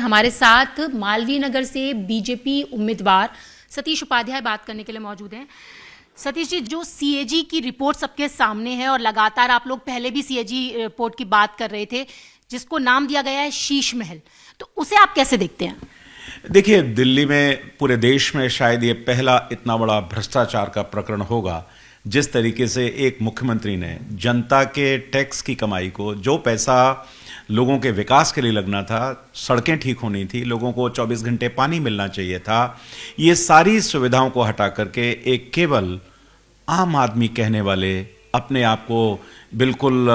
हमारे साथ मालवीय नगर से बीजेपी उम्मीदवार सतीश उपाध्याय बात करने के लिए मौजूद हैं। सतीश जी, जो सीएजी की रिपोर्ट सबके सामने है और लगातार आप लोग पहले भी सीएजी रिपोर्ट की बात कर रहे थे, जिसको नाम दिया गया है शीश महल, तो उसे आप कैसे देखते हैं? देखिए, दिल्ली में, पूरे देश में शायद ये पहला इतना बड़ा भ्रष्टाचार का प्रकरण होगा जिस तरीके से एक मुख्यमंत्री ने जनता के टैक्स की कमाई को, जो पैसा लोगों के विकास के लिए लगना था, सड़कें ठीक होनी थी, लोगों को 24 घंटे पानी मिलना चाहिए था, ये सारी सुविधाओं को हटा करके एक केवल आम आदमी कहने वाले, अपने आप को बिल्कुल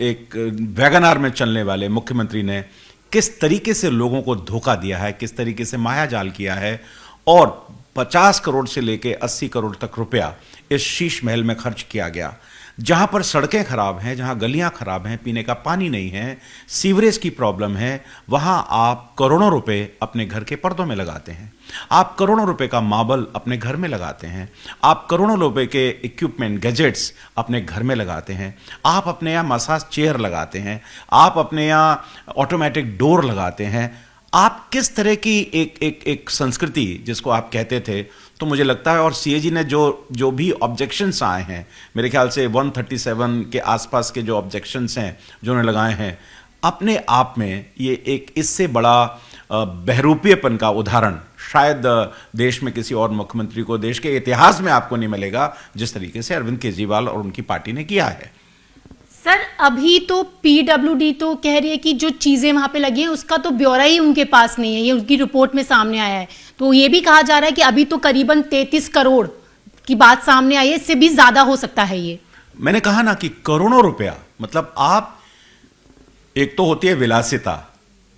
एक वैगनार में चलने वाले मुख्यमंत्री ने किस तरीके से लोगों को धोखा दिया है, किस तरीके से मायाजाल किया है और 50 करोड़ से लेकर 80 करोड़ तक रुपया इस शीश महल में खर्च किया गया। जहां पर सड़कें खराब हैं, जहां गलियां खराब हैं, पीने का पानी नहीं है, सीवरेज की प्रॉब्लम है, वहां आप करोड़ों रुपए अपने घर के पर्दों में लगाते हैं, आप करोड़ों रुपए का मार्बल अपने घर में लगाते हैं, आप करोड़ों रुपए के इक्विपमेंट, गैजेट्स अपने घर में लगाते हैं, आप अपने यहाँ मसाज चेयर लगाते हैं, आप अपने यहाँ ऑटोमेटिक डोर लगाते हैं। आप किस तरह की एक संस्कृति जिसको आप कहते थे, तो मुझे लगता है, और सीएजी ने जो भी ऑब्जेक्शंस आए हैं, मेरे ख्याल से 137 के आसपास के जो ऑब्जेक्शंस हैं जो उन्होंने लगाए हैं, अपने आप में ये एक इससे बड़ा बहरूपीयपन का उदाहरण शायद देश में किसी और मुख्यमंत्री को, देश के इतिहास में आपको नहीं मिलेगा, जिस तरीके से अरविंद केजरीवाल और उनकी पार्टी ने किया है। सर, अभी तो पीडब्ल्यूडी तो कह रही है कि जो चीजें वहां पे लगी हैं उसका तो ब्यौरा ही उनके पास नहीं है, ये उनकी रिपोर्ट में सामने आया है। तो ये भी कहा जा रहा है कि अभी तो करीबन 33 करोड़ की बात सामने आई है, इससे भी ज्यादा हो सकता है ये। मैंने कहा ना कि करोड़ों रुपया, मतलब आप, एक तो होती है विलासिता,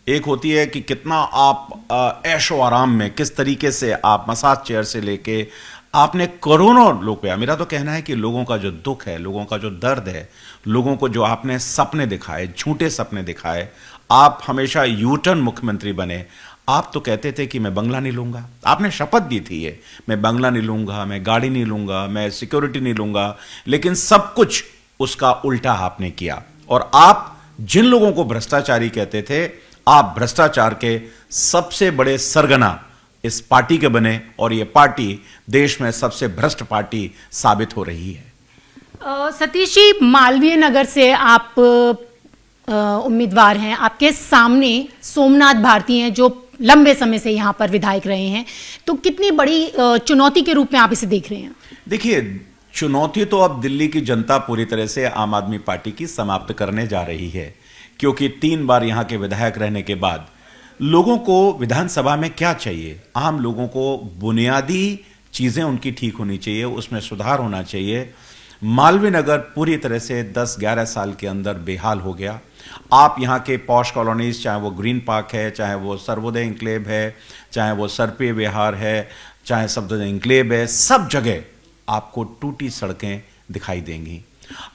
एक होती है कि कितना आप ऐशो आराम में, किस तरीके से आप मसाज चेयर से लेके आपने करोड़ों रुपया, मेरा तो कहना है कि लोगों का जो दुख है, लोगों का जो दर्द है, लोगों को जो आपने सपने दिखाए, झूठे सपने दिखाए, आप हमेशा यूटर्न मुख्यमंत्री बने। आप तो कहते थे कि मैं बंगला नहीं लूंगा, आपने शपथ दी थी ये, मैं बंगला नहीं लूंगा, मैं गाड़ी नहीं लूंगा, मैं सिक्योरिटी नहीं लूंगा, लेकिन सब कुछ उसका उल्टा आपने किया। और आप जिन लोगों को भ्रष्टाचारी कहते थे, आप भ्रष्टाचार के सबसे बड़े सरगना इस पार्टी के बने, और ये पार्टी देश में सबसे भ्रष्ट पार्टी साबित हो रही है। सतीश जी, मालवीय नगर से आप उम्मीदवार हैं, आपके सामने सोमनाथ भारती हैं जो लंबे समय से यहाँ पर विधायक रहे हैं, तो कितनी बड़ी चुनौती के रूप में आप इसे देख रहे हैं? देखिए, चुनौती तो अब दिल्ली की जनता पूरी तरह से आम आदमी पार्टी की समाप्त करने जा रही है, क्योंकि 3 बार यहाँ के विधायक रहने के बाद लोगों को विधानसभा में क्या चाहिए, आम लोगों को बुनियादी चीजें उनकी ठीक होनी चाहिए, उसमें सुधार होना चाहिए। मालवीय नगर पूरी तरह से 10-11 साल के अंदर बेहाल हो गया। आप यहाँ के पॉश कॉलोनीज, चाहे वो ग्रीन पार्क है, चाहे वो सर्वोदय इंक्लेव है, चाहे वो सरपे विहार है, चाहे सफदरजंग इंक्लेव है, सब जगह आपको टूटी सड़कें दिखाई देंगी।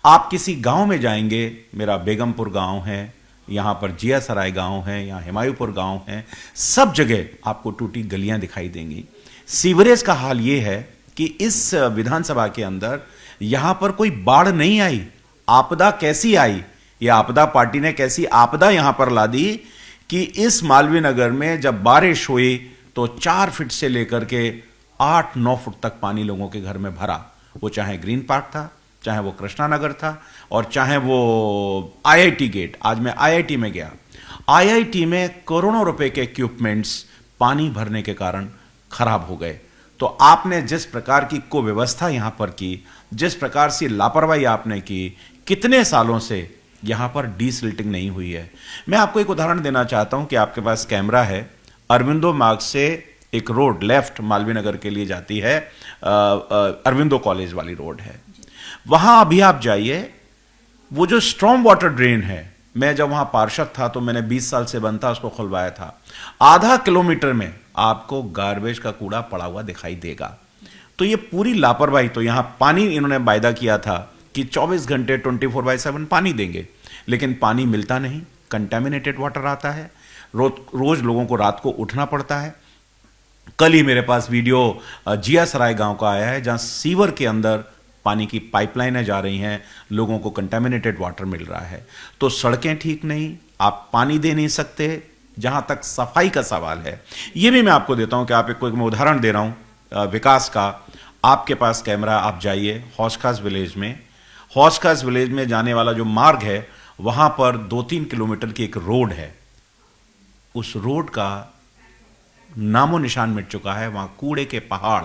आप किसी गांव में जाएंगे, मेरा बेगमपुर गांव है, यहाँ पर जिया सराय गांव है, यहाँ हिमायूपुर गांव है, सब जगह आपको टूटी गलियां दिखाई देंगी। सीवरेज का हाल ये है कि इस विधानसभा के अंदर यहाँ पर कोई बाढ़ नहीं आई। आपदा कैसी आई, ये आपदा पार्टी ने कैसी आपदा यहाँ पर ला दी कि इस मालवीय नगर में जब बारिश हुई तो 4 फीट से लेकर के 8-9 फुट तक पानी लोगों के घर में भरा। वो चाहे ग्रीन पार्क था, चाहे वो कृष्णा नगर था, और चाहे वो आईआईटी गेट। आज मैं आईआईटी में गया, आईआईटी में करोड़ों रुपए के इक्विपमेंट्स पानी भरने के कारण खराब हो गए। तो आपने जिस प्रकार की कुव्यवस्था यहां पर की, जिस प्रकार से लापरवाही आपने की, कितने सालों से यहां पर डीसिल्टिंग नहीं हुई है। मैं आपको एक उदाहरण देना चाहता हूं कि आपके पास कैमरा है, अरविंदो मार्ग से एक रोड लेफ्ट मालवीय नगर के लिए जाती है, अरविंदो कॉलेज वाली रोड है, वहां अभी आप जाइए, वो जो स्ट्रॉम वाटर ड्रेन है, मैं जब वहां पार्षद था तो मैंने 20 साल से बनता उसको खुलवाया था, आधा किलोमीटर में आपको गार्बेज का कूड़ा पड़ा हुआ दिखाई देगा। तो ये पूरी लापरवाही। तो यहां पानी इन्होंने वायदा किया था कि 24 घंटे 24/7 पानी देंगे, लेकिन पानी मिलता नहीं, कंटेमिनेटेड वाटर आता है, रोज लोगों को रात को उठना पड़ता है। कल ही मेरे पास वीडियो जिया सराय गांव का आया है, जहां सीवर के अंदर पानी की पाइपलाइनें जा रही हैं, लोगों को कंटेमिनेटेड वाटर मिल रहा है। तो सड़कें ठीक नहीं, आप पानी दे नहीं सकते, जहां तक सफाई का सवाल है, यह भी मैं आपको देता हूं कि आप एक मैं उदाहरण दे रहा हूं विकास का। आपके पास कैमरा, आप जाइए हौसखास विलेज में, हौसखास विलेज में जाने वाला जो मार्ग है, वहां पर 2-3 किलोमीटर की एक रोड है। उस रोड का नामो निशान मिट चुका है। वहां कूड़े के पहाड़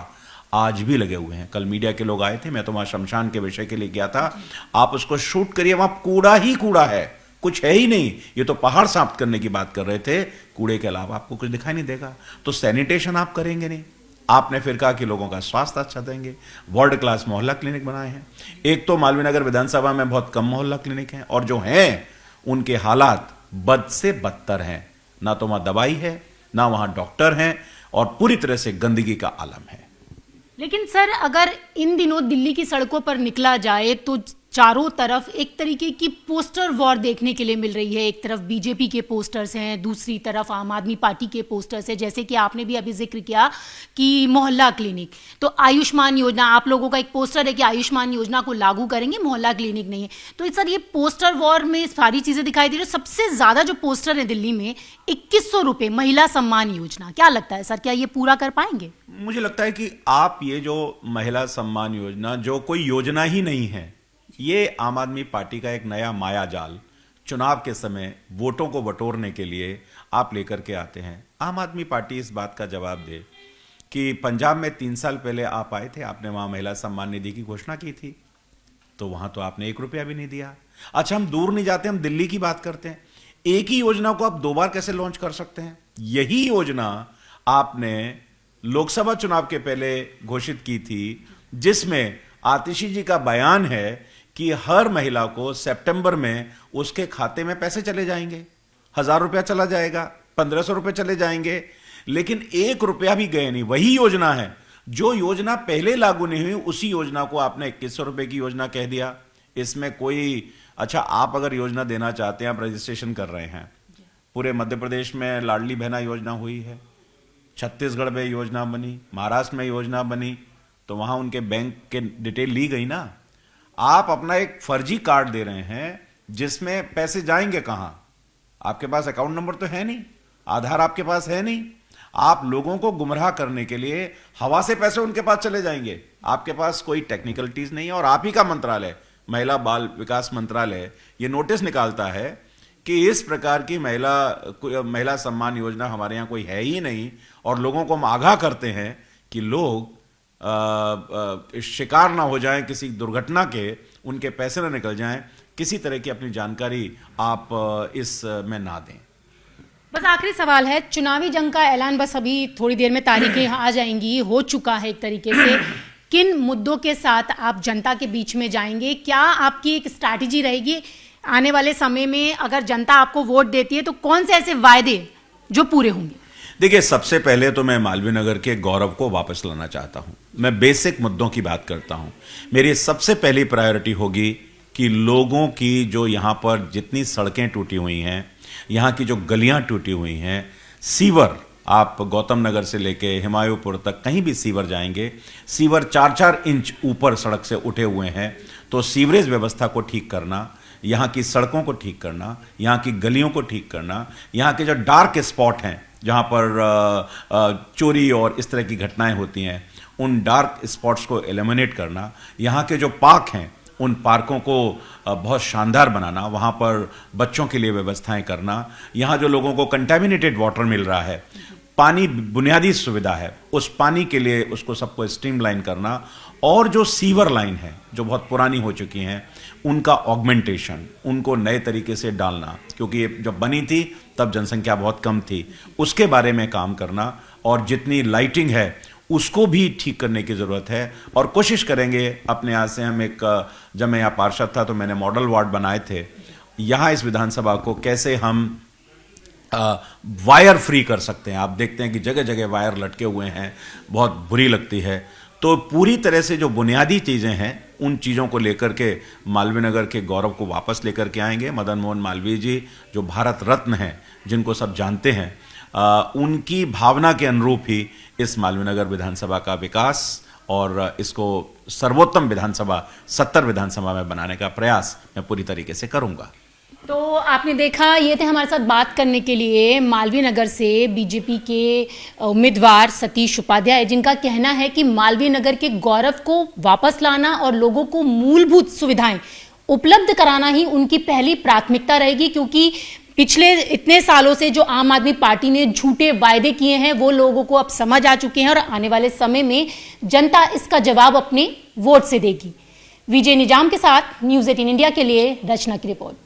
आज भी लगे हुए हैं। कल मीडिया के लोग आए थे, मैं तो वहां शमशान के विषय के लिए गया था। आप उसको शूट करिए, वहां कूड़ा ही कूड़ा है, कुछ है ही नहीं। ये तो पहाड़ साफ करने की बात कर रहे थे, कूड़े के अलावा आपको कुछ दिखाई नहीं देगा। तो सैनिटेशन आप करेंगे नहीं। आपने फिर कहा कि लोगों का स्वास्थ्य अच्छा देंगे, वर्ल्ड क्लास मोहल्ला क्लिनिक बनाए हैं। एक तो मालवीय नगर विधानसभा में बहुत कम मोहल्ला क्लिनिक हैं, और जो हैं उनके हालात बद से बदतर हैं। ना तो वहां दवाई है, ना वहां डॉक्टर हैं, और पूरी तरह से गंदगी का आलम है। लेकिन सर, अगर इन दिनों दिल्ली की सड़कों पर निकला जाए तो चारों तरफ एक तरीके की पोस्टर वॉर देखने के लिए मिल रही है। एक तरफ बीजेपी के पोस्टर्स हैं, दूसरी तरफ आम आदमी पार्टी के पोस्टर्स हैं। जैसे कि आपने भी अभी जिक्र किया कि मोहल्ला क्लिनिक, तो आयुष्मान योजना, आप लोगों का एक पोस्टर है कि आयुष्मान योजना को लागू करेंगे, मोहल्ला क्लिनिक नहीं है। तो सर, ये पोस्टर वॉर में सारी चीजें दिखाई दे रही है। सबसे ज्यादा जो पोस्टर है दिल्ली में, 2100 रुपए महिला सम्मान योजना। क्या लगता है सर, क्या ये पूरा कर पाएंगे? मुझे लगता है कि आप ये जो महिला सम्मान योजना, जो कोई योजना ही नहीं है, ये आम आदमी पार्टी का एक नया माया जाल चुनाव के समय वोटों को बटोरने के लिए आप लेकर के आते हैं। आम आदमी पार्टी इस बात का जवाब दे कि पंजाब में 3 साल पहले आप आए थे, आपने वहां महिला सम्मान निधि की घोषणा की थी, तो वहां तो आपने 1 रुपया भी नहीं दिया। अच्छा, हम दूर नहीं जाते, हम दिल्ली की बात करते हैं। एक ही योजना को आप 2 बार कैसे लॉन्च कर सकते हैं? यही योजना आपने लोकसभा चुनाव के पहले घोषित की थी, जिसमें आतिशी जी का बयान है कि हर महिला को सितंबर में उसके खाते में पैसे चले जाएंगे, 1000 रुपया चला जाएगा, 1500 रुपए चले जाएंगे, लेकिन 1 रुपया भी गए नहीं। वही योजना है जो योजना पहले लागू नहीं हुई, उसी योजना को आपने 2100 रुपए की योजना कह दिया। इसमें कोई, अच्छा, आप अगर योजना देना चाहते हैं, आप रजिस्ट्रेशन कर रहे हैं, पूरे मध्य प्रदेश में लाडली बहना योजना हुई है, छत्तीसगढ़ में योजना बनी, महाराष्ट्र में योजना बनी, तो वहां उनके बैंक के डिटेल ली गई ना। आप अपना एक फर्जी कार्ड दे रहे हैं जिसमें पैसे जाएंगे कहां? आपके पास अकाउंट नंबर तो है नहीं, आधार आपके पास है नहीं। आप लोगों को गुमराह करने के लिए हवा से पैसे उनके पास चले जाएंगे। आपके पास कोई टेक्निकलिटीज नहीं है, और आप ही का मंत्रालय, महिला बाल विकास मंत्रालय, ये नोटिस निकालता है कि इस प्रकार की महिला सम्मान योजना हमारे यहां कोई है ही नहीं, और लोगों को हम आगाह करते हैं कि लोग शिकार ना हो जाएं किसी दुर्घटना के, उनके पैसे ना निकल जाएं। किसी तरह की अपनी जानकारी आप इस में ना दें। बस आखिरी सवाल है, चुनावी जंग का ऐलान बस अभी थोड़ी देर में तारीखें आ जाएंगी, हो चुका है एक तरीके से। किन मुद्दों के साथ आप जनता के बीच में जाएंगे? क्या आपकी एक स्ट्रैटेजी रहेगी आने वाले समय में? अगर जनता आपको वोट देती है तो कौन से ऐसे वायदे जो पूरे होंगे? देखिए, सबसे पहले तो मैं मालवीय नगर के गौरव को वापस लाना चाहता हूं। मैं बेसिक मुद्दों की बात करता हूं। मेरी सबसे पहली प्रायोरिटी होगी कि लोगों की जो यहां पर जितनी सड़कें टूटी हुई हैं, यहां की जो गलियां टूटी हुई हैं, सीवर, आप गौतम नगर से लेके हिमायूपुर तक कहीं भी सीवर जाएंगे, सीवर 4-4 इंच ऊपर सड़क से उठे हुए हैं। तो सीवरेज व्यवस्था को ठीक करना, यहाँ की सड़कों को ठीक करना, यहाँ की गलियों को ठीक करना, यहाँ के जो डार्क स्पॉट हैं जहाँ पर चोरी और इस तरह की घटनाएं होती हैं, उन डार्क स्पॉट्स को एलिमिनेट करना, यहाँ के जो पार्क हैं उन पार्कों को बहुत शानदार बनाना, वहाँ पर बच्चों के लिए व्यवस्थाएं करना, यहाँ जो लोगों को कंटेमिनेटेड वाटर मिल रहा है, पानी बुनियादी सुविधा है, उस पानी के लिए उसको सबको स्ट्रीमलाइन करना, और जो सीवर लाइन है जो बहुत पुरानी हो चुकी हैं उनका ऑगमेंटेशन, उनको नए तरीके से डालना, क्योंकि ये जब बनी थी तब जनसंख्या बहुत कम थी, उसके बारे में काम करना, और जितनी लाइटिंग है उसको भी ठीक करने की ज़रूरत है। और कोशिश करेंगे अपने यहाँ से, हम एक, जब मैं यहाँ पार्षद था तो मैंने मॉडल वार्ड बनाए थे, यहाँ इस विधानसभा को कैसे हम वायर फ्री कर सकते हैं। आप देखते हैं कि जगह जगह वायर लटके हुए हैं, बहुत बुरी लगती है। तो पूरी तरह से जो बुनियादी चीज़ें हैं उन चीज़ों को लेकर के मालवीय नगर के गौरव को वापस लेकर के आएंगे। मदन मोहन मालवीय जी जो भारत रत्न हैं, जिनको सब जानते हैं, उनकी भावना के अनुरूप ही इस मालवीय नगर विधानसभा का विकास और इसको सर्वोत्तम विधानसभा 70 विधानसभा में बनाने का प्रयास मैं पूरी तरीके से करूंगा। तो आपने देखा, ये थे हमारे साथ बात करने के लिए मालवीय नगर से बीजेपी के उम्मीदवार सतीश उपाध्याय, जिनका कहना है कि मालवीय नगर के गौरव को वापस लाना और लोगों को मूलभूत सुविधाएं उपलब्ध कराना ही उनकी पहली प्राथमिकता रहेगी, क्योंकि पिछले इतने सालों से जो आम आदमी पार्टी ने झूठे वायदे किए हैं वो लोगों को अब समझ आ चुके हैं और आने वाले समय में जनता इसका जवाब अपने वोट से देगी। विजय निजाम के साथ न्यूज़ 18 इंडिया के लिए रचना की रिपोर्ट।